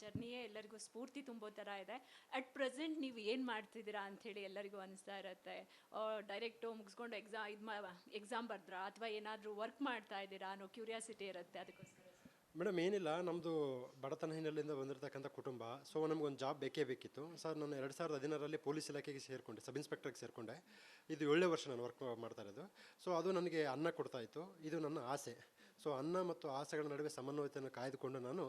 ಜರ್ನಿಯೇ ಎಲ್ಲರಿಗೂ ಸ್ಫೂರ್ತಿ ತುಂಬೋ ಥರ ಇದೆ. ಅಟ್ ಪ್ರೆಸೆಂಟ್ ನೀವು ಏನು ಮಾಡ್ತಿದ್ದೀರಾ ಅಂಥೇಳಿ ಎಲ್ಲರಿಗೂ ಅನಿಸ್ತಾ ಇರುತ್ತೆ. ಡೈರೆಕ್ಟು ಮುಗಿಸ್ಕೊಂಡು ಎಕ್ಸಾಮ್ ಬರೆದ್ರಾ ಅಥವಾ ಏನಾದರೂ ವರ್ಕ್ ಮಾಡ್ತಾ ಇದ್ದೀರಾ ಅನ್ನೋ ಕ್ಯೂರಿಯಾಸಿಟಿ ಇರುತ್ತೆ, ಅದಕ್ಕೋಸ್ಕರ. ಮೇಡಮ್ ಏನಿಲ್ಲ, ನಮ್ಮದು ಬಡತನ ಹಿನ್ನೆಲೆಯಿಂದ ಬಂದಿರತಕ್ಕಂಥ ಕುಟುಂಬ. ಸೊ ನಮಗೊಂದು ಜಾಬ್ ಬೇಕೇ ಬೇಕಿತ್ತು ಸರ್. ನಾನು 2016ರಲ್ಲಿ ಪೊಲೀಸ್ ಇಲಾಖೆಗೆ ಸೇರಿಕೊಂಡೆ, ಸಬ್ ಇನ್ಸ್ಪೆಕ್ಟರ್ಗೆ ಸೇರಿಕೊಂಡೆ. ಇದು 7ನೇ ವರ್ಷ ನಾನು ವರ್ಕ್ ಮಾಡ್ತಾ ಇರೋದು. ಸೊ ಅದು ನನಗೆ ಅನ್ನ ಕೊಡ್ತಾಯಿತ್ತು, ಇದು ನನ್ನ ಆಸೆ. ಸೊ ಅನ್ನ ಮತ್ತು ಆಸೆಗಳ ನಡುವೆ ಸಮನ್ವಯತೆಯನ್ನು ಕಾಯ್ದುಕೊಂಡು ನಾನು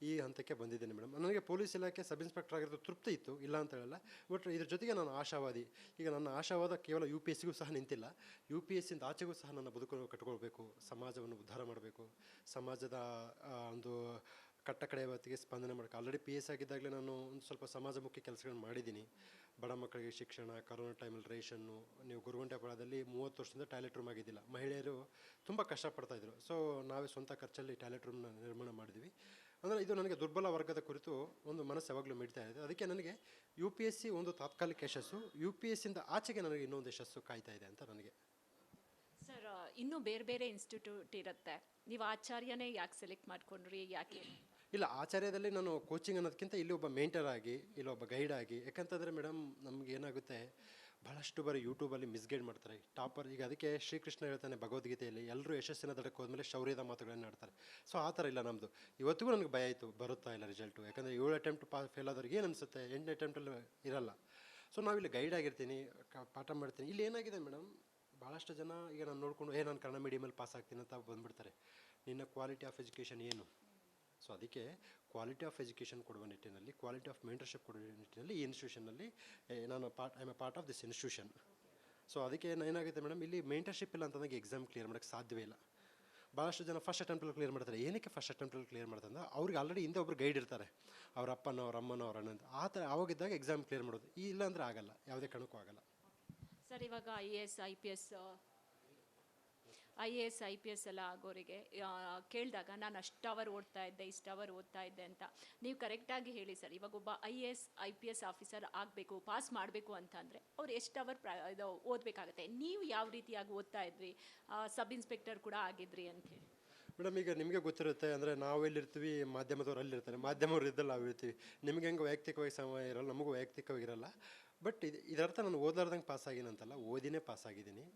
ಈ ಹಂತಕ್ಕೆ ಬಂದಿದ್ದೇನೆ ಮೇಡಮ್. ನನಗೆ ಪೊಲೀಸ್ ಇಲಾಖೆ ಸಬ್ ಇನ್ಸ್ಪೆಕ್ಟರ್ ಆಗಿರೋದು ತೃಪ್ತಿ ಇತ್ತು, ಇಲ್ಲ ಅಂತ ಹೇಳಲ್ಲ. ಬಟ್ ಇದ್ರ ಜೊತೆಗೆ ನಾನು ಆಶಾವಾದಿ. ಈಗ ನನ್ನ ಆಶಾವಾದ ಕೇವಲ UPSCಗೂ ಸಹ ನಿಂತಿಲ್ಲ, UPSCಯಿಂದ ಆಚೆಗೂ ಸಹ ನನ್ನ ಬದುಕನ್ನು ಕಟ್ಕೊಳ್ಬೇಕು, ಸಮಾಜವನ್ನು ಉದ್ಧಾರ ಮಾಡಬೇಕು, ಸಮಾಜದ ಒಂದು ಕಟ್ಟ ಕಡೆಯ ಹೊತ್ತಿಗೆ ಸ್ಪಂದನೆ ಮಾಡೋಕ್ಕೆ. ಆಲ್ರೆಡಿ PS ಆಗಿದ್ದಾಗಲೇ ನಾನು ಒಂದು ಸ್ವಲ್ಪ ಸಮಾಜಮುಖಿ ಕೆಲಸಗಳನ್ನ ಮಾಡಿದ್ದೀನಿ. ಬಡ ಮಕ್ಕಳಿಗೆ ಶಿಕ್ಷಣ, ಕರೋನಾ ಟೈಮಲ್ಲಿ ರೇಷನ್ನು. ನೀವು ಗುರುಗುಂಟೆಪಾಳ್ಯದಲ್ಲಿ 30 ವರ್ಷದಿಂದ ಟಾಯ್ಲೆಟ್ ರೂಮ್ ಆಗಿದ್ದಿಲ್ಲ, ಮಹಿಳೆಯರು ತುಂಬ ಕಷ್ಟಪಡ್ತಾಯಿದ್ರು. ಸೊ ನಾವೇ ಸ್ವಂತ ಖರ್ಚಲ್ಲಿ ಟಾಯ್ಲೆಟ್ ರೂಮ್ನ ನಿರ್ಮಾಣ ಮಾಡಿದ್ವಿ. ಅಂದರೆ ಇದು ನನಗೆ ದುರ್ಬಲ ವರ್ಗದ ಕುರಿತು ಒಂದು ಮನಸ್ಸು ಯಾವಾಗಲೂ ಮಿಡ್ತಾ ಇದೆ. ಅದಕ್ಕೆ ನನಗೆ UPSC ಒಂದು ತಾತ್ಕಾಲಿಕ ಯಶಸ್ಸು, UPSCಯಿಂದ ಆಚೆಗೆ ನನಗೆ ಇನ್ನೊಂದು ಯಶಸ್ಸು ಕಾಯ್ತಾ ಇದೆ ಅಂತ ನನಗೆ. ಸರ್, ಇನ್ನೂ ಬೇರೆ ಬೇರೆ ಇನ್ಸ್ಟಿಟ್ಯೂಟ್ ಇರುತ್ತೆ, ನೀವು ಆಚಾರ್ಯನೇ ಯಾಕೆ ಸೆಲೆಕ್ಟ್ ಮಾಡ್ಕೊಂಡ್ರಿ, ಯಾಕೆ? ಇಲ್ಲ, ಆಚಾರ್ಯದಲ್ಲಿ ನಾನು ಕೋಚಿಂಗ್ ಅನ್ನೋದಕ್ಕಿಂತ ಇಲ್ಲಿ ಒಬ್ಬ ಮೇಂಟರ್ ಆಗಿ, ಇಲ್ಲಿ ಒಬ್ಬ ಗೈಡ್ ಆಗಿ. ಯಾಕಂತಂದರೆ ಮೇಡಮ್, ನಮ್ಗೆ ಏನಾಗುತ್ತೆ, ಭಾಳಷ್ಟು ಬಾರಿ ಯೂಟ್ಯೂಬಲ್ಲಿ ಮಿಸ್ಗೈಡ್ ಮಾಡ್ತಾರೆ ಟಾಪರ್. ಈಗ ಅದಕ್ಕೆ ಶ್ರೀಕೃಷ್ಣ ಹೇಳ್ತಾನೆ ಭಗವದ್ಗೀತೆಯಲ್ಲಿ, ಎಲ್ಲರೂ ಯಶಸ್ಸಿನ ದಡಕ್ಕೆ ಹೋದ್ಮೇಲೆ ಶೌರ್ಯದ ಮಾತುಗಳನ್ನು ಆಡ್ತಾರೆ. ಸೊ ಆ ಥರ ಇಲ್ಲ ನಮ್ಮದು. ಇವತ್ತಿಗೂ ನನಗೆ ಭಯ ಆಯಿತು, ಬರುತ್ತಾ ಇಲ್ಲ ರಿಸಲ್ಟು. ಯಾಕಂದರೆ 7 ಅಟೆಂಪ್ಟ್ ಫೇಲ್ ಆದವ್ರಿಗೆ ಏನು ಅನಿಸುತ್ತೆ, 8ನೇ ಅಟೆಂಪ್ಟಲ್ಲಿ ಇರಲ್ಲ. ಸೊ ನಾವಿಲ್ಲಿ ಗೈಡ್ ಆಗಿರ್ತೀನಿ, ಪಾಠ ಮಾಡ್ತೀನಿ. ಇಲ್ಲಿ ಏನಾಗಿದೆ ಮೇಡಮ್, ಭಾಳಷ್ಟು ಜನ ಈಗ ನಾನು ನೋಡಿಕೊಂಡು ನಾನು ಕನ್ನಡ ಮೀಡಿಯಮಲ್ಲಿ ಪಾಸ್ ಆಗ್ತೀನಿ ಅಂತ ಬಂದುಬಿಡ್ತಾರೆ. ನಿನ್ನ ಕ್ವಾಲಿಟಿ ಆಫ್ ಎಜುಕೇಷನ್ ಏನು? ಸೊ ಅದಕ್ಕೆ ಕ್ವಾಲಿಟಿ ಆಫ್ ಎಜುಕೇಷನ್ ಕೊಡುವ ನಿಟ್ಟಿನಲ್ಲಿ, ಕ್ವಾಲಿಟಿ ಆಫ್ ಮೆಂಟರ್ಶಿಪ್ ಕೊಡುವ ನಿಟ್ಟಿನಲ್ಲಿ ಈ ಇನ್ಸ್ಟಿಟ್ಯೂಷನಲ್ಲಿ ನಾನು I am A part of this institution. So ಅದಕ್ಕೆ ಏನಾಗುತ್ತೆ ಮೇಡಮ್, ಇಲ್ಲಿ ಮೆಂಟರ್ಶಿಪ್ ಇಲ್ಲ ಅಂತಂದಾಗ ಎಕ್ಸಾಮ್ ಕ್ಲಿಯರ್ ಮಾಡೋಕ್ಕೆ ಸಾಧ್ಯವೇ ಇಲ್ಲ. ಭಾಳಷ್ಟು ಜನ ಫಸ್ಟ್ ಅಟೆಂಪ್ಟಲ್ಲಿ ಕ್ಲಿಯರ್ ಮಾಡ್ತಾರೆ. ಏನಕ್ಕೆ ಫಸ್ಟ್ ಅಟೆಂಪ್ಟಲ್ಲಿ ಕ್ಲಿಯರ್ ಮಾಡ್ತಾರೆ ಅಂದರೆ, ಅವ್ರಿಗೆ ಆಲ್ರೆಡಿ ಹಿಂದೆ ಒಬ್ಬರು ಗೈಡ್ ಇರ್ತಾರೆ, ಅವ್ರ ಅಪ್ಪನೋ ಅವ್ರ ಅಮ್ಮನೋ ಅವ್ರ ಅಣ್ಣಂತ. ಆ ಥರ ಆವಾಗಿದ್ದಾಗ ಎಕ್ಸಾಮ್ ಕ್ಲಿಯರ್ ಮಾಡೋದು. ಇಲ್ಲ ಅಂದರೆ ಆಗಲ್ಲ, ಯಾವುದೇ ಕಾರಣಕ್ಕೂ ಆಗಲ್ಲ. ಸರ್, ಇವಾಗ IAS IPS ಎಲ್ಲ ಆಗೋರಿಗೆ ಕೇಳಿದಾಗ ನಾನು ಅಷ್ಟು ಅವರ್ ಓದ್ತಾ ಇದ್ದೆ, ಇಷ್ಟು ಅವರ್ ಓದ್ತಾ ಇದ್ದೆ ಅಂತ ನೀವು ಕರೆಕ್ಟಾಗಿ ಹೇಳಿ ಸರ್. ಇವಾಗ ಒಬ್ಬ IAS IPS ಆಫೀಸರ್ ಆಗಬೇಕು, ಪಾಸ್ ಮಾಡಬೇಕು ಅಂತಂದರೆ ಅವ್ರು ಎಷ್ಟು ಅವರ್ ಇದು ಓದಬೇಕಾಗತ್ತೆ? ನೀವು ಯಾವ ರೀತಿಯಾಗಿ ಓದ್ತಾ ಇದ್ರಿ, ಸಬ್ ಇನ್ಸ್ಪೆಕ್ಟರ್ ಕೂಡ ಆಗಿದ್ರಿ ಅಂಥೇಳಿ? ಮೇಡಮ್, ಈಗ ನಿಮಗೆ ಗೊತ್ತಿರುತ್ತೆ, ಅಂದರೆ ನಾವು ಎಲ್ಲಿರ್ತೀವಿ, ಮಾಧ್ಯಮದವ್ರು ಅಲ್ಲಿರ್ತಾರೆ, ಮಾಧ್ಯಮವ್ರು ಇದ್ದಲ್ಲಿ ನಾವು ಇರ್ತೀವಿ. ನಿಮಗೆ ಹೆಂಗೆ ವೈಯಕ್ತಿಕವಾಗಿ ಸಮಯ ಇರೋಲ್ಲ, ನಮಗೂ ವೈಯಕ್ತಿಕವಾಗಿ ಇರೋಲ್ಲ. ಬಟ್ ಇದರ್ಥ ನಾನು ಓದ್ಲಾರ್ದಂಗೆ ಪಾಸ್ ಆಗಿನಂತಲ್ಲ, ಓದಿನೇ ಪಾಸ್ ಆಗಿದ್ದೀನಿ.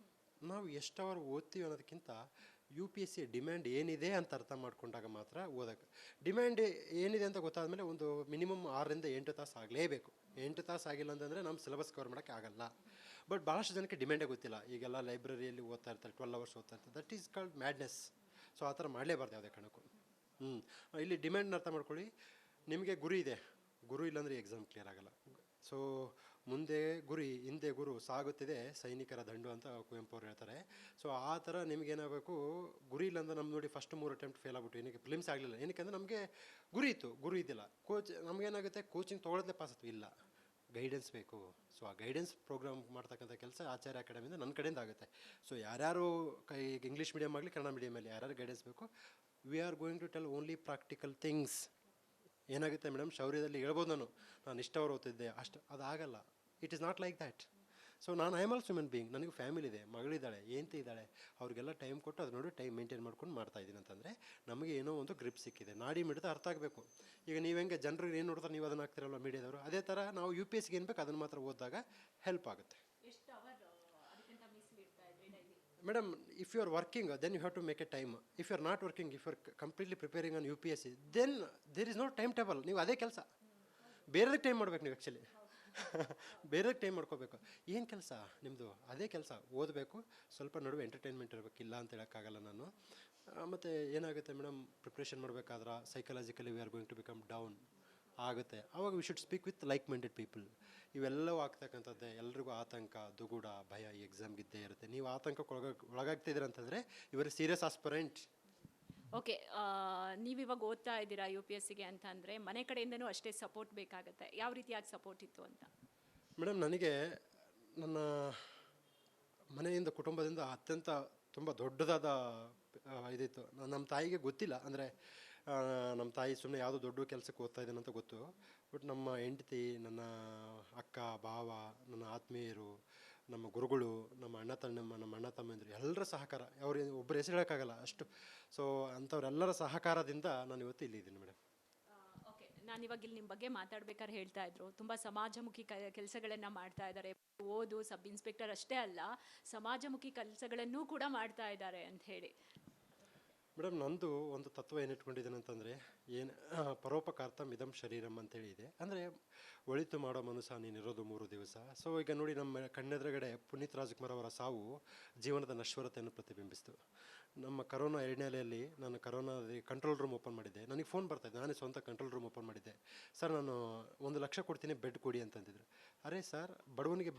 ನಾವು ಎಷ್ಟು ಅವರ್ ಓದ್ತೀವಿ ಅನ್ನೋದಕ್ಕಿಂತ UPSC ಡಿಮ್ಯಾಂಡ್ ಏನಿದೆ ಅಂತ ಅರ್ಥ ಮಾಡ್ಕೊಂಡಾಗ ಮಾತ್ರ ಓದೋಕ್ಕೆ. ಡಿಮ್ಯಾಂಡ್ ಏನಿದೆ ಅಂತ ಗೊತ್ತಾದಮೇಲೆ ಒಂದು ಮಿನಿಮಮ್ 6ರಿಂದ 8 ತಾಸು ಆಗಲೇಬೇಕು. 8 ತಾಸು ಆಗಿಲ್ಲ ಅಂತಂದರೆ ನಮ್ಮ ಸಿಲೆಬಸ್ ಕವರ್ ಮಾಡೋಕ್ಕೆ ಆಗಲ್ಲ. ಬಟ್ ಭಾಳಷ್ಟು ಜನಕ್ಕೆ ಡಿಮ್ಯಾಂಡೇ ಗೊತ್ತಿಲ್ಲ. ಈಗೆಲ್ಲ ಲೈಬ್ರರಿಯಲ್ಲಿ ಓದ್ತಾ ಇರ್ತಾರೆ, 12 ಅವರ್ಸ್ ಓದ್ತಾ ಇರ್ತಾರೆ. That is called madness. So ಆ ಥರ ಮಾಡಲೇಬಾರ್ದು ಯಾವುದೇ ಕಾರಣಕ್ಕೂ. ಇಲ್ಲಿ ಡಿಮ್ಯಾಂಡ್ನ ಅರ್ಥ ಮಾಡ್ಕೊಳ್ಳಿ. ನಿಮಗೆ ಗುರಿ ಇದೆ, ಗುರು ಇಲ್ಲಾಂದರೆ ಎಕ್ಸಾಮ್ ಕ್ಲಿಯರ್ ಆಗಲ್ಲ. ಸೊ ಮುಂದೆ ಗುರಿ, ಹಿಂದೆ ಗುರು, ಸಾಗುತ್ತಿದೆ ಸೈನಿಕರ ದಂಡು ಅಂತ ಕುವೆಂಪು ಅವ್ರು ಹೇಳ್ತಾರೆ. ಸೊ ಆ ಥರ ನಿಮಗೇನಾಗಬೇಕು, ಗುರಿ ಇಲ್ಲಾಂದ್ರೆ ನಮ್ಮ ನೋಡಿ ಫಸ್ಟ್ 3 ಅಟೆಂಪ್ಟ್ ಫೇಲ್ ಆಗ್ಬಿಟ್ಟು ಏನಕ್ಕೆ ಫಿಲಿಮ್ಸ್ ಆಗಲಿಲ್ಲ. ಏನಕ್ಕೆ ಅಂದರೆ ನಮಗೆ ಗುರಿ ಇತ್ತು, ಗುರು ಇದ್ದಿಲ್ಲ. ನಮಗೇನಾಗುತ್ತೆ, ಕೋಚಿಂಗ್ ತೊಗೊಳೋದೇ ಪಾಸ್ ಆಯ್ತು, ಇಲ್ಲ ಗೈಡೆನ್ಸ್ ಬೇಕು. ಸೊ ಆ ಗೈಡೆನ್ಸ್ ಪ್ರೋಗ್ರಾಮ್ ಮಾಡ್ತಕ್ಕಂಥ ಕೆಲಸ ಆಚಾರ್ಯ ಅಕಾಡೆಮಿಯಿಂದ ನನ್ನ ಕಡೆಯಿಂದ ಆಗುತ್ತೆ. ಸೊ ಯಾರ್ಯಾರು ಇಂಗ್ಲೀಷ್ ಮೀಡಿಯಮ್ ಆಗಲಿ ಕನ್ನಡ ಮೀಡಿಯಮಲ್ಲಿ ಯಾರ್ಯಾರು ಗೈಡೆನ್ಸ್ ಬೇಕು, we are going to tell only practical things. ಏನಾಗುತ್ತೆ ಮೇಡಮ್, ಶೌರ್ಯದಲ್ಲಿ ಹೇಳ್ಬೋದು ನಾನು ಇಷ್ಟವರು ಓದ್ತಿದ್ದೆ ಅಷ್ಟು, ಅದಾಗಲ್ಲ. It is not like that. So ನಾನು I am also human being. ನನಗೂ ಫ್ಯಾಮಿಲಿ ಇದೆ, ಮಗಳಿದ್ದಾಳೆ, ಏಂತ ಇದ್ದಾಳೆ, ಅವ್ರಿಗೆಲ್ಲ ಟೈಮ್ ಕೊಟ್ಟು ಅದು ನೋಡಿ ಟೈಮ್ ಮೇಂಟೈನ್ ಮಾಡ್ಕೊಂಡು ಮಾಡ್ತಾಯಿದ್ದೀನಿ ಅಂತಂದರೆ ನಮಗೆ ಏನೋ ಒಂದು ಗ್ರಿಪ್ ಸಿಕ್ಕಿದೆ. ನಾಡಿ ಮಿಡಿತ ಅರ್ಥ ಆಗಬೇಕು. ಈಗ ನೀವು ಹೆಂಗೆ ಜನರಿಗೆ ಏನು ನೋಡ್ತಾರೆ ನೀವು ಅದನ್ನು ಹಾಕ್ತಿರಲ್ವ ಮೀಡಿಯಾದವರು, ಅದೇ ಥರ ನಾವು UPSCಗೆ ಏನು ಬೇಕು ಅದನ್ನು ಮಾತ್ರ ಓದಿದಾಗ ಹೆಲ್ಪ್ ಆಗುತ್ತೆ. Madam, if you are working then you have to make a time. If you are not working, if you are completely preparing on UPSC, then there is no time table. ನೀವು ಅದೇ ಕೆಲಸ ಬೇರೆದಕ್ಕೆ time ಮಾಡ್ಬೇಕು. ನೀವು actually ಬೇರೆದಕ್ಕೆ time ಮಾಡ್ಕೋಬೇಕು. ಏನು ಕೆಲಸ ನಿಮ್ಮದು? ಅದೇ ಕೆಲಸ. ಓದಬೇಕು, ಸ್ವಲ್ಪ ನಡುವೆ ಎಂಟರ್ಟೈನ್ಮೆಂಟ್ ಇರಬೇಕು, ಇಲ್ಲ ಅಂತ ಹೇಳೋಕ್ಕಾಗಲ್ಲ ನಾನು. ಮತ್ತು ಏನಾಗುತ್ತೆ ಮೇಡಮ್, ಪ್ರಿಪ್ರೇಷನ್ ಮಾಡಬೇಕಾದ್ರೆ psychologically we are going to become down ಆಗುತ್ತೆ. ಆವಾಗ we should speak with like minded people. ಇವೆಲ್ಲವೂ ಆಗ್ತಕ್ಕಂಥದ್ದೇ. ಎಲ್ರಿಗೂ ಆತಂಕ, ದುಗುಡ, ಭಯ ಈ ಎಕ್ಸಾಮ್ಗಿದ್ದೇ ಇರುತ್ತೆ. ನೀವು ಆತಂಕಕ್ಕೆ ಒಳಗಾಗ್ತಿದ್ದೀರ ಅಂತಂದರೆ ಇವರು ಸೀರಿಯಸ್ ಆಸ್ಪರೆಂಟ್. ಓಕೆ, ನೀವಿವಾಗ ಓದ್ತಾ ಇದ್ದೀರಾ UPSCಗೆ ಅಂತ ಅಂದರೆ ಮನೆ ಕಡೆಯಿಂದನೂ ಅಷ್ಟೇ ಸಪೋರ್ಟ್ ಬೇಕಾಗುತ್ತೆ. ಯಾವ ರೀತಿಯಾಗಿ ಸಪೋರ್ಟ್ ಇತ್ತು ಅಂತ? ಮೇಡಮ್, ನನಗೆ ನನ್ನ ಮನೆಯಿಂದ, ಕುಟುಂಬದಿಂದ ಅತ್ಯಂತ ತುಂಬ ದೊಡ್ಡದಾದ ಇದಿತ್ತು. ನಮ್ಮ ತಾಯಿಗೆ ಗೊತ್ತಿಲ್ಲ, ಅಂದರೆ ನಮ್ಮ ತಾಯಿ ಸುಮ್ಮನೆ ಯಾವುದೋ ದೊಡ್ಡ ಕೆಲಸಕ್ಕೆ ಓದ್ತಾ ಇದ್ದೇನೆ ಅಂತ ಗೊತ್ತು. ಬಟ್ ನಮ್ಮ ಹೆಂಡತಿ, ನನ್ನ ಅಕ್ಕ, ಭಾವ, ನನ್ನ ಆತ್ಮೀಯರು, ನಮ್ಮ ಗುರುಗಳು, ನಮ್ಮ ಅಣ್ಣ ತಮ್ಮಂದಿರು ಎಲ್ಲರ ಸಹಕಾರ, ಅವ್ರು ಒಬ್ಬರು ಹೆಸರು ಹೇಳೋಕ್ಕಾಗಲ್ಲ ಅಷ್ಟು. ಸೊ ಅಂಥವ್ರೆಲ್ಲರ ಸಹಕಾರದಿಂದ ನಾನು ಇವತ್ತು ಇಲ್ಲಿದ್ದೀನಿ ಮೇಡಮ್. ಓಕೆ, ನಾನು ಇವಾಗ ಇಲ್ಲಿ ನಿಮ್ಮ ಬಗ್ಗೆ ಮಾತಾಡ್ಬೇಕಾದ್ರೆ ಹೇಳ್ತಾ ಇದ್ರು ತುಂಬ ಸಮಾಜಮುಖಿ ಕೆಲಸಗಳನ್ನು ಮಾಡ್ತಾ ಇದ್ದಾರೆ. ಓದು ಸಬ್ ಇನ್ಸ್ಪೆಕ್ಟರ್ ಅಷ್ಟೇ ಅಲ್ಲ, ಸಮಾಜಮುಖಿ ಕೆಲಸಗಳನ್ನೂ ಕೂಡ ಮಾಡ್ತಾ ಇದ್ದಾರೆ ಅಂತ ಹೇಳಿ. ಮೇಡಮ್ ನಂದು ಒಂದು ತತ್ವ ಏನು ಇಟ್ಕೊಂಡಿದ್ದೇನೆ ಅಂತಂದರೆ ಏನು ಪರೋಪಕಾರ್ತಂ ಇದಂ ಶರೀರಂ ಅಂತೇಳಿ ಇದೆ. ಅಂದರೆ ಒಳಿತು ಮಾಡೋ ಮನುಷ್ಯ ನೀನಿರೋದು 3 ದಿವಸ. ಸೊ ಈಗ ನೋಡಿ ನಮ್ಮ ಕಣ್ಣೆದುರುಗಡೆ ಪುನೀತ್ ರಾಜ್ಕುಮಾರ್ ಅವರ ಸಾವು ಜೀವನದ ನಶ್ವರತೆಯನ್ನು ಪ್ರತಿಬಿಂಬಿಸಿತು. ನಮ್ಮ ಕರೋನಾ 2ನೇ ಅಲೆಯಲ್ಲಿ ನಾನು ಕರೋನಾದ ಕಂಟ್ರೋಲ್ ರೂಮ್ ಓಪನ್ ಮಾಡಿದ್ದೆ. ನನಗೆ ಫೋನ್ ಬರ್ತಾಯಿದೆ, ನಾನೇ ಸ್ವಂತ ಕಂಟ್ರೋಲ್ ರೂಮ್ ಓಪನ್ ಮಾಡಿದ್ದೆ. ಸರ್ ನಾನು 1 ಲಕ್ಷ ಕೊಡ್ತೀನಿ, ಬೆಡ್ ಕೊಡಿ ಅಂತಂದಿದ್ರು. ಅರೆ ಸರ್, ಬಡವನಿಗೆ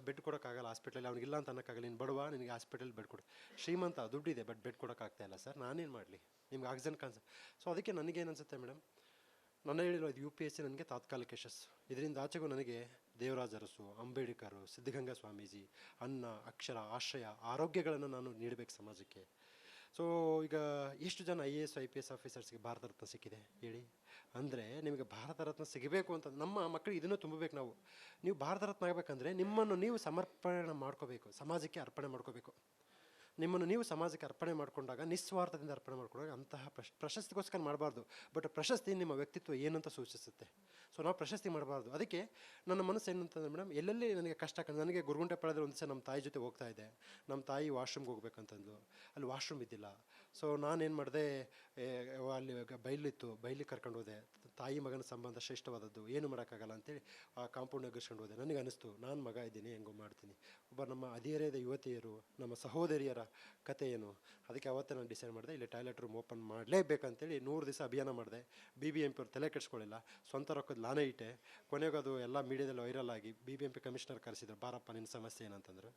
ಬೆಡ್ ಕೊಡೋಕ್ಕಾಗಲ್ಲ ಹಾಸ್ಪಿಟ್ಲಲ್ಲಿ, ಅವ್ನಿಗಿಲ್ಲ ಅಂತ ಅನ್ನೋಕ್ಕಾಗಲ್ಲ. ನೀನು ಬಡವ, ನಿನಗೆ ಹಾಸ್ಪಿಟಲ್ ಬೆಡ್ ಕೊಡು. ಶ್ರೀಮಂತ ದುಡ್ಡಿದೆ ಬಟ್ ಬೆಡ್ ಕೊಡೋಕ್ಕಾಗ್ತಾ ಇಲ್ಲ ಸರ್, ನಾನೇನು ಮಾಡಲಿ, ನಿಮ್ಗೆ ಆಕ್ಸಿಜನ್ ಸೊ ಅದಕ್ಕೆ ನನಗೇನು ಅನಿಸುತ್ತೆ ಮೇಡಮ್, ನನ್ನ ಹೇಳಿರೋದು UPSC ನನಗೆ ತಾತ್ಕಾಲಿಕ ಯಶಸ್ಸು. ಇದರಿಂದ ಆಚೆಗೂ ನನಗೆ ದೇವರಾಜ ಅರಸು, ಅಂಬೇಡ್ಕರು, ಸಿದ್ಧಗಂಗಾ ಸ್ವಾಮೀಜಿ, ಅನ್ನ, ಅಕ್ಷರ, ಆಶ್ರಯ, ಆರೋಗ್ಯಗಳನ್ನು ನಾನು ನೀಡಬೇಕು ಸಮಾಜಕ್ಕೆ. ಸೊ ಈಗ ಎಷ್ಟು ಜನ IAS IPS ಆಫೀಸರ್ಸ್ಗೆ ಭಾರತ ರತ್ನ ಸಿಕ್ಕಿದೆ ಹೇಳಿ? ಅಂದರೆ ನಿಮಗೆ ಭಾರತ ರತ್ನ ಸಿಗಬೇಕು ಅಂತ ನಮ್ಮ ಮಕ್ಕಳಿಗೆ ಇದನ್ನು ತುಂಬಬೇಕು. ನೀವು ಭಾರತ ರತ್ನ ಆಗಬೇಕಂದ್ರೆ ನಿಮ್ಮನ್ನು ನೀವು ಸಮರ್ಪಣೆ ಮಾಡ್ಕೋಬೇಕು, ಸಮಾಜಕ್ಕೆ ಅರ್ಪಣೆ ಮಾಡ್ಕೋಬೇಕು. ನಿಮ್ಮನ್ನು ನೀವು ಸಮಾಜಕ್ಕೆ ಅರ್ಪಣೆ ಮಾಡಿಕೊಂಡಾಗ, ನಿಸ್ವಾರ್ಥದಿಂದ ಅರ್ಪಣೆ ಮಾಡಿಕೊಂಡಾಗ ಅಂತಹ ಪ್ರಶಸ್ತಿಗೋಸ್ಕರ ಮಾಡಬಾರ್ದು, ಬಟ್ ಪ್ರಶಸ್ತಿ ನಿಮ್ಮ ವ್ಯಕ್ತಿತ್ವ ಏನಂತ ಸೂಚಿಸುತ್ತೆ. ಸೊ ನಾವು ಪ್ರಶಸ್ತಿ ಮಾಡಬಾರ್ದು. ಅದಕ್ಕೆ ನನ್ನ ಮನಸ್ಸು ಏನಂತಂದ್ರೆ ಮೇಡಮ್, ಎಲ್ಲೆಲ್ಲಿ ನನಗೆ ಕಷ್ಟ ಕಂಡು, ನನಗೆ ಗುರುಗುಂಟೆಪಾಳ್ಯದಲ್ಲಿ ಒಂದು ದಿವಸ ನಮ್ಮ ತಾಯಿ ಜೊತೆ ಹೋಗ್ತಾ ಇದ್ದೆ. ನಮ್ಮ ತಾಯಿ ವಾಶ್ರೂಮ್ಗೆ ಹೋಗ್ಬೇಕಂತಂದು, ಅಲ್ಲಿ ವಾಶ್ರೂಮ್ ಇದ್ದಿಲ್ಲ. ಸೊ ನಾನೇನು ಮಾಡಿದೆ, ಅಲ್ಲಿ ಬೈಲಿಗೆ ಕರ್ಕೊಂಡು ಹೋದೆ. ತಾಯಿ ಮಗನ ಸಂಬಂಧ ಶ್ರೇಷ್ಠವಾದದ್ದು, ಏನು ಮಾಡೋಕ್ಕಾಗಲ್ಲ ಅಂತೇಳಿ ಆ ಕಾಂಪೌಂಡ್ ಎಗರ್ಸ್ಕೊಂಡು ಹೋದೆ. ನನಗೆ ಅನಿಸ್ತು, ನಾನು ಮಗ ಇದ್ದೀನಿ, ಹೆಂಗೋ ಮಾಡ್ತೀನಿ. ಒಬ್ಬ ನಮ್ಮ ಹದಿಹರೆಯದ ಯುವತಿಯರು, ನಮ್ಮ ಸಹೋದರಿಯರ ಕತೆ ಏನು, ಅದಕ್ಕೆ ಅವತ್ತೇ ನಾನು ಡಿಸೈಡ್ ಮಾಡಿದೆ, ಇಲ್ಲಿ ಟಾಯ್ಲೆಟ್ ರೂಮ್ ಓಪನ್ ಮಾಡಲೇಬೇಕಂತೇಳಿ 100 ದಿವಸ ಅಭಿಯಾನ ಮಾಡಿದೆ. BBMP ಅವ್ರು ತಲೆ ಕೆಡಿಸ್ಕೊಳ್ಳಿಲ್ಲ, ಸ್ವಂತ ರೊಕ್ಕದ ಲಾನೇ ಇಟ್ಟೆ. ಕೊನೆಗೂ ಅದು ಎಲ್ಲ ಮೀಡಿಯಾದಲ್ಲಿ ವೈರಲ್ ಆಗಿ BBMP ಕಮಿಷನರ್ ಕರೆಸಿದ್ರು. ಬಾರಪ್ಪ ನಿನ್ನ ಸಮಸ್ಯೆ ಏನಂತಂದರು.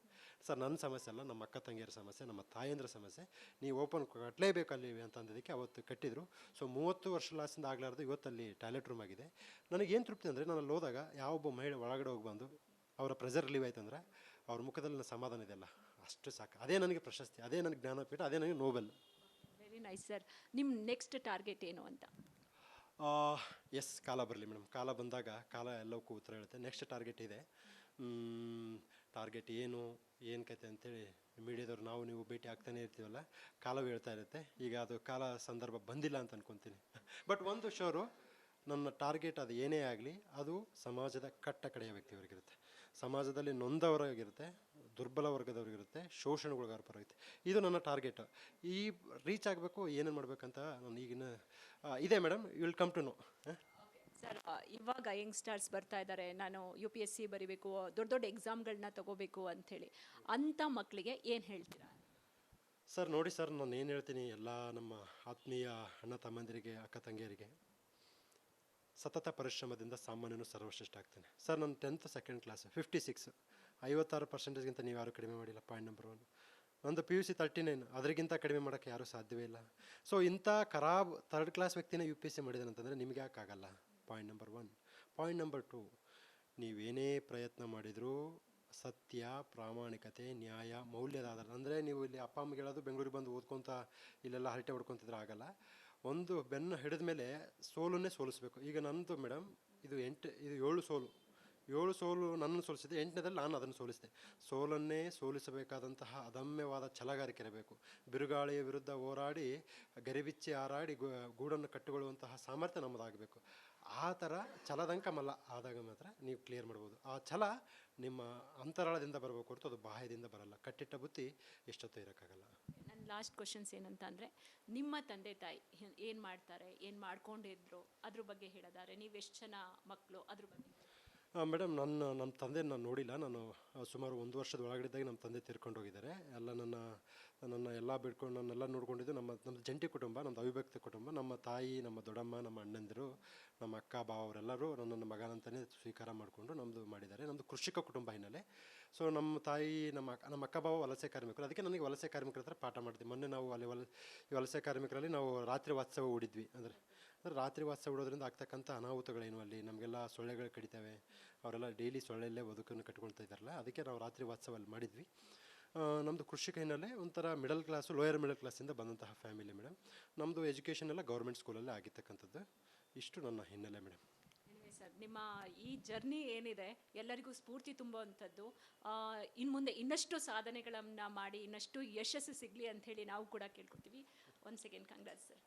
ಸರ್ ನನ್ನ ಸಮಸ್ಯೆ ಅಲ್ಲ, ನಮ್ಮ ಅಕ್ಕ ತಂಗಿಯರ ಸಮಸ್ಯೆ, ನಮ್ಮ ತಾಯಂದ್ರ ಸಮಸ್ಯೆ, ನೀವು ಓಪನ್ ಕಟ್ಟಲೇಬೇಕಲ್ಲಿ ಅಂತಂದದಕ್ಕೆ ಅವತ್ತು ಕಟ್ಟಿದ್ರು. ಸೊ 30 ವರ್ಷ ಲಾಸ್ಟಿಂದ ಆಗಲಾರ್ದು ಇವತ್ತಲ್ಲಿ ಟಾಯ್ಲೆಟ್ ರೂಮ್ ಆಗಿದೆ. ನನಗೇನು ತೃಪ್ತಿ ಅಂದರೆ, ನಾನು ಅಲ್ಲಿ ಹೋದಾಗ ಯಾವೊಬ್ಬ ಮಹಿಳೆ ಒಳಗಡೆ ಹೋಗಿ ಬಂದು ಅವರ ಪ್ರೆಷರ್ ರಿಲೀವ್ ಆಯ್ತಂದ್ರೆ ಅವ್ರ ಮುಖದಲ್ಲಿ ನನ್ನ ಸಮಾಧಾನ ಇದೆಯಲ್ಲ, ಅಷ್ಟು ಸಾಕು. ಅದೇ ನನಗೆ ಪ್ರಶಸ್ತಿ, ಅದೇ ನನಗೆ ಜ್ಞಾನಪೀಠ, ಅದೇ ನನಗೆ ನೋಬೆಲ್. Very nice sir. ನಿಮ್ಮ ನೆಕ್ಸ್ಟ್ ಟಾರ್ಗೆಟ್ ಏನು ಅಂತ? ಕಾಲ ಬರಲಿ ಮೇಡಮ್, ಕಾಲ ಬಂದಾಗ ಕಾಲ ಎಲ್ಲವಕ್ಕೂ ಉತ್ತರ ಹೇಳುತ್ತೆ. ನೆಕ್ಸ್ಟ್ ಟಾರ್ಗೆಟ್ ಇದೆ. ಟಾರ್ಗೆಟ್ ಏನು ಕತೆ ಅಂತೇಳಿ ಮೀಡಿಯಾದವ್ರು ನೀವು ಭೇಟಿ ಆಗ್ತಾನೆ ಇರ್ತೀವಲ್ಲ, ಕಾಲವೇ ಹೇಳ್ತಾ ಇರುತ್ತೆ. ಈಗ ಅದು ಕಾಲ ಸಂದರ್ಭ ಬಂದಿಲ್ಲ ಅಂತ ಅನ್ಕೊತೀನಿ. ಬಟ್ ಒಂದು ಶೋರು, ನನ್ನ ಟಾರ್ಗೆಟ್ ಅದು ಏನೇ ಆಗಲಿ, ಅದು ಸಮಾಜದ ಕಟ್ಟ ಕಡೆಯ ವ್ಯಕ್ತಿಯವರಿಗಿರುತ್ತೆ, ಸಮಾಜದಲ್ಲಿ ನೊಂದವರಾಗಿರುತ್ತೆ, ದುರ್ಬಲ ವರ್ಗದವ್ರಿಗಿರುತ್ತೆ, ಶೋಷಣೆಗೊಳಗಾರ ಪರವಿರುತ್ತೆ. ಇದು ನನ್ನ ಟಾರ್ಗೆಟ್. ಈ ರೀಚ್ ಆಗಬೇಕು, ಏನೇನು ಮಾಡಬೇಕಂತ ನಾನು ಈಗಿನ ಇದೆ madam. You will come to know. Sir, ಇವಾಗ ಯಂಗ್ಸ್ಟರ್ಸ್ ಬರ್ತಾ ಇದ್ದಾರೆ, ನಾನು UPSC ಬರೀಬೇಕು, ದೊಡ್ಡ ಎಕ್ಸಾಮ್ಗಳನ್ನ ತಗೋಬೇಕು ಅಂಥೇಳಿ, ಅಂಥ ಮಕ್ಕಳಿಗೆ ಏನು ಹೇಳ್ತೀರಾ? ಸರ್ ನೋಡಿ ಸರ್, ನಾನು ಏನು ಹೇಳ್ತೀನಿ ಎಲ್ಲ ನಮ್ಮ ಆತ್ಮೀಯ ಅಣ್ಣ ತಮ್ಮಂದಿರಿಗೆ, ಅಕ್ಕ ತಂಗಿಯರಿಗೆ, ಸತತ ಪರಿಶ್ರಮದಿಂದ ಸಾಮಾನ್ಯನು ಸರ್ವಶ್ರೇಷ್ಠ ಆಗ್ತಾನೆ. ಸರ್ ನನ್ನ 10th ಸೆಕೆಂಡ್ ಕ್ಲಾಸ್ 56, 56%ಗಿಂತ ನೀವು ಯಾರೂ ಕಡಿಮೆ ಮಾಡಿಲ್ಲ. Point number 1. ನಂದು PUC 39, ಅದರಿಗಿಂತ ಕಡಿಮೆ ಮಾಡೋಕ್ಕೆ ಯಾರೂ ಸಾಧ್ಯವೇ ಇಲ್ಲ. ಸೊ ಇಂಥ ಖರಾಬ್ 3rd ಕ್ಲಾಸ್ ವ್ಯಕ್ತಿನ UPSC ಮಾಡಿದಾನೆ ಅಂತಂದರೆ ನಿಮಗೆ ಯಾಕಾಗಲ್ಲ? Point number 1. ಪಾಯಿಂಟ್ ನಂಬರ್ 2, ನೀವೇನೇ ಪ್ರಯತ್ನ ಮಾಡಿದರೂ ಸತ್ಯ, ಪ್ರಾಮಾಣಿಕತೆ, ನ್ಯಾಯ, ಮೌಲ್ಯದ ಆಧಾರ. ಅಂದರೆ ನೀವು ಇಲ್ಲಿ ಅಪ್ಪ ಅಮ್ಮಗೆ ಹೇಳೋದು ಬೆಂಗಳೂರಿಗೆ ಬಂದು ಓದ್ಕೊತ ಇಲ್ಲೆಲ್ಲ ಹರಟೆ ಹೊಡ್ಕೊತಿದ್ರೆ ಆಗಲ್ಲ. ಒಂದು ಬೆನ್ನು ಹಿಡಿದ ಮೇಲೆ ಸೋಲನ್ನೇ ಸೋಲಿಸ್ಬೇಕು. ಈಗ ನನ್ನದು ಮೇಡಮ್ ಇದು 7 ಸೋಲು. 7 ಸೋಲು ನನ್ನನ್ನು ಸೋಲಿಸಿದೆ, 8ನೇದಲ್ಲಿ ನಾನು ಅದನ್ನು ಸೋಲಿಸಿದೆ. ಸೋಲನ್ನೇ ಸೋಲಿಸಬೇಕಾದಂತಹ ಅದಮ್ಯವಾದ ಛಲಗಾರಿಕೆ ಇರಬೇಕು. ಬಿರುಗಾಳಿಯ ವಿರುದ್ಧ ಹೋರಾಡಿ ಗರಿಬಿಚ್ಚಿ ಹಾರಾಡಿ ಗೂಡನ್ನು ಕಟ್ಟಿಕೊಳ್ಳುವಂತಹ ಸಾಮರ್ಥ್ಯ ನಮ್ಮದಾಗಬೇಕು. ಆ ಥರ ಛಲದಂಕ ಮಲ್ಲ ಆದಾಗ ಮಾತ್ರ ನೀವು ಕ್ಲಿಯರ್ ಮಾಡ್ಬೋದು. ಆ ಛಲ ನಿಮ್ಮ ಅಂತರಾಳದಿಂದ ಬರಬೇಕು ಹೊರತು ಅದು ಬಾಹ್ಯದಿಂದ ಬರಲ್ಲ. ಕಟ್ಟಿಟ್ಟ ಬುತ್ತಿ ಎಷ್ಟೊತ್ತೂ ಇರೋಕ್ಕಾಗಲ್ಲ. ನನ್ನ ಲಾಸ್ಟ್ ಕ್ವಶನ್ಸ್ ಏನಂತ ಅಂದರೆ, ನಿಮ್ಮ ತಂದೆ ತಾಯಿ ಏನು ಮಾಡ್ತಾರೆ, ಏನು ಮಾಡ್ಕೊಂಡಿದ್ರು, ಅದ್ರ ಬಗ್ಗೆ ಹೇಳಿದ್ದಾರೆ. ನೀವು ಎಷ್ಟು ಜನ ಮಕ್ಕಳು, ಅದ್ರ ಬಗ್ಗೆ? ಮೇಡಮ್ ನಮ್ಮ ತಂದೆ ನಾನು ನೋಡಿಲ್ಲ. ನಾನು ಸುಮಾರು 1 ವರ್ಷದ ಒಳಗಡೆದಾಗಿ ನಮ್ಮ ತಂದೆ ತೀರ್ಕೊಂಡು ಹೋಗಿದ್ದಾರೆ. ಎಲ್ಲ ನನ್ನ ಎಲ್ಲ ಬಿಡ್ಕೊಂಡು ನನ್ನೆಲ್ಲ ನೋಡ್ಕೊಂಡಿದ್ದು ನಮ್ಮದು ಜಂಟಿ ಕುಟುಂಬ, ನಮ್ಮದು ಅವಿಭಕ್ತ ಕುಟುಂಬ. ನಮ್ಮ ತಾಯಿ, ನಮ್ಮ ದೊಡ್ಡಮ್ಮ, ನಮ್ಮ ಅಣ್ಣಂದಿರು, ನಮ್ಮ ಅಕ್ಕ ಬಾವ ಅವರೆಲ್ಲರೂ ನನ್ನ ಮಗನಂತಲೇ ಸ್ವೀಕಾರ ಮಾಡಿಕೊಂಡು ನಮ್ಮದು ಮಾಡಿದ್ದಾರೆ. ನಮ್ಮದು ಕೃಷಿಕ ಕುಟುಂಬ ಹಿನ್ನೆಲೆ. ಸೊ ನಮ್ಮ ತಾಯಿ, ನಮ್ಮ ಅಕ್ಕ ಬಾವ ವಲಸೆ ಕಾರ್ಮಿಕರು. ಅದಕ್ಕೆ ನನಗೆ ವಲಸೆ ಕಾರ್ಮಿಕರ ಹತ್ರ ಪಾಠ ಮಾಡ್ತೀವಿ. ಮೊನ್ನೆ ನಾವು ಅಲ್ಲಿ ಈ ವಲಸೆ ಕಾರ್ಮಿಕರಲ್ಲಿ ನಾವು ರಾತ್ರಿ ವಾಸ್ತವ ಹೂಡಿದ್ವಿ. ಅಂದರೆ ರಾತ್ರಿ ವಾಸ ಬಿಡೋದ್ರಿಂದ ಆಗ್ತಕ್ಕಂಥ ಅನಾಹುತಗಳೇನು, ಅಲ್ಲಿ ನಮಗೆಲ್ಲ ಸೊಳ್ಳೆಗಳು ಕಡಿತವೆ. ಅವರೆಲ್ಲ ಡೈಲಿ ಸೊಳ್ಳೆಯಲ್ಲೇ ಬದುಕನ್ನು ಕಟ್ಕೊಳ್ತಾ ಇದ್ದಾರಲ್ಲ, ಅದಕ್ಕೆ ನಾವು ರಾತ್ರಿ ವಾಸ್ತವ ಅಲ್ಲಿ ಮಾಡಿದ್ವಿ. ನಮ್ಮದು ಕೃಷಿಕ ಹಿನ್ನೆಲೆ, ಒಂಥರ ಮಿಡಲ್ ಕ್ಲಾಸು, ಲೋಯರ್ ಮಿಡಲ್ ಕ್ಲಾಸಿಂದ ಬಂದಂತಹ ಫ್ಯಾಮಿಲಿ ಮೇಡಮ್. ನಮ್ಮದು ಎಜುಕೇಷನ್ ಎಲ್ಲ ಗೌರ್ಮೆಂಟ್ ಸ್ಕೂಲಲ್ಲೇ ಆಗಿರ್ತಕ್ಕಂಥದ್ದು. ಇಷ್ಟು ನನ್ನ ಹಿನ್ನೆಲೆ ಮೇಡಮ್. ಸರ್, ನಿಮ್ಮ ಈ ಜರ್ನಿ ಏನಿದೆ ಎಲ್ಲರಿಗೂ ಸ್ಫೂರ್ತಿ ತುಂಬುವಂಥದ್ದು. ಇನ್ನು ಮುಂದೆ ಇನ್ನಷ್ಟು ಸಾಧನೆಗಳನ್ನು ಮಾಡಿ ಇನ್ನಷ್ಟು ಯಶಸ್ಸು ಸಿಗಲಿ ಅಂಥೇಳಿ ನಾವು ಕೂಡ ಕೇಳ್ಕೊತೀವಿ. Once again congrats sir.